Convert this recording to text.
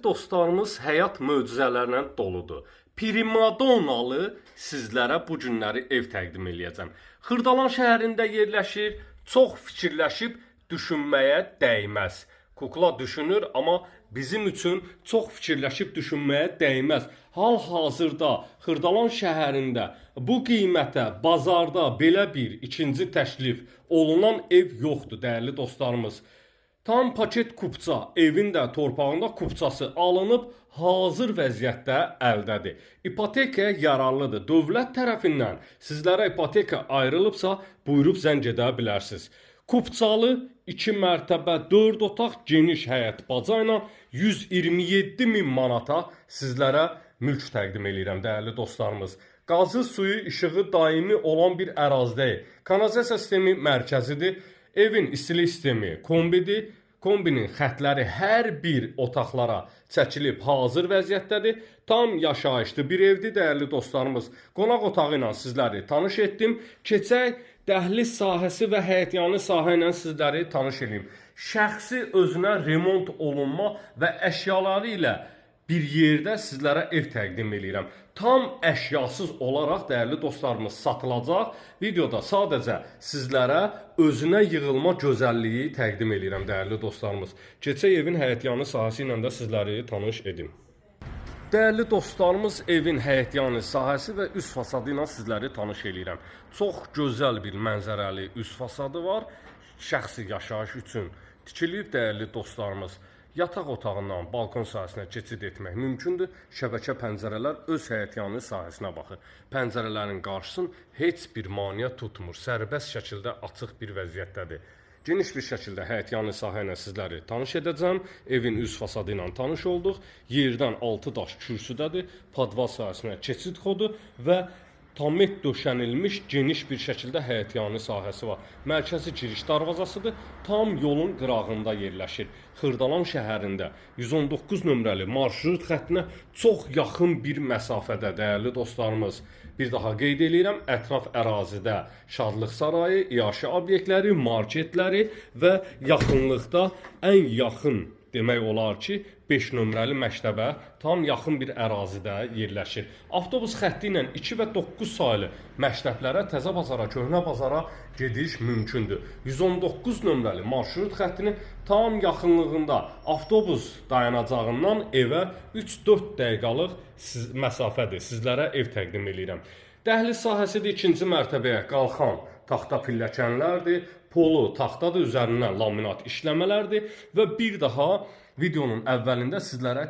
dostlarımız həyat möcüzələrlə doludur. Primadonalı sizlərə bu günləri ev təqdim eləyəcəm. Xırdalan şəhərində yerləşir, çox fikirləşib düşünməyə dəyməz. Kukla düşünür, amma bizim üçün çox fikirləşib düşünməyə dəyməz. Hal-hazırda Xırdalan şəhərində bu qiymətə bazarda belə bir ikinci təklif olunan ev yoxdur, dəyərli dostlarımız. Tam paket kupça, evin də torpağında kupçası alınıb, hazır vəziyyətdə əldədir. İpotekaya yararlıdır. Dövlət tərəfindən sizlərə ipoteka ayrılıbsa, buyurub zəng edə bilərsiniz. Kupçalı 2 mərtəbə 4 otaq geniş həyət baca ilə 127 min manata sizlərə mülk təqdim edirəm, dəyərli dostlarımız. Qazı, suyu, işığı daimi olan bir ərazidəyik. Kanalizasiya sistemi mərkəzidir. Evin istilik sistemi kombidir. Kombinin xətləri hər bir otaqlara çəkilib hazır vəziyyətdədir. Tam yaşayışlı bir evdir, dəyərli dostlarımız. Qonaq otağı ilə sizləri tanış etdim. Keçək dəhliz sahəsi və həyətyanı sahə ilə sizləri tanış edeyim. Şəxsi özünə remont olunma və əşyaları ilə bir yerdə sizlərə ev təqdim edirəm. Tam əşyasız olaraq dəyərli dostlarımız satılacaq. Videoda sadəcə sizlərə özünə yığılma gözəlliyi təqdim edirəm, dəyərli dostlarımız. Keçək evin həyətyanı sahəsi ilə də sizləri tanış edim. Dəyərli dostlarımız, evin həyətyanı sahəsi və üst fasadı ilə sizləri tanış edirəm. Çox gözəl bir mənzərəli üst fasadı var. Şəxsi yaşayış üçün tikilib, dəyərli dostlarımız. Yataq otağından balkon sahəsinə keçid etmək mümkündür. Şəbəkə pəncərələr öz həyətyanı sahəsinə baxır. Pəncərələrin qarşısını heç bir maneə tutmur. Sərbəst şəkildə açıq bir vəziyyətdədir. Geniş bir şəkildə həyətyanı sahə ilə sizləri tanış edəcəm. Evin üst fasadı ilə tanış olduq. Yerdən 6 daş kürsüdədir. Padval sahəsinə keçid xodu və tamet döşənilmiş geniş bir şəkildə həyətyanı sahəsi var. Mərkəzi giriş darvazasıdır. Tam yolun qırağında yerləşir. Xırdalan şəhərində 119 nömrəli marşrut xəttinə çox yaxın bir məsafədə, dəyərli dostlarımız. Bir daha qeyd edirəm, ətraf ərazidə Şadlıq sarayı, iaşə obyektləri, marketləri və yaxınlıqda ən yaxın demək olar ki, 5 nömrəli məktəbə tam yaxın bir ərazidə yerləşir. Avtobus xətti ilə 2 və 9 saylı məktəblərə, Təzə bazara, Köhnə bazara gediş mümkündür. 119 nömrəli marşrut xəttinin tam yaxınlığında avtobus dayanacağından evə 3-4 dəqiqəlıq məsafədir. Sizlərə ev təqdim edirəm. Dəhliz sahəsidir, 2-ci mərtəbəyə qalxan taxta pilləkənlərdir. Polu taxtadır, üzərindən laminat işləmələrdir və bir daha videonun əvvəlində sizlərə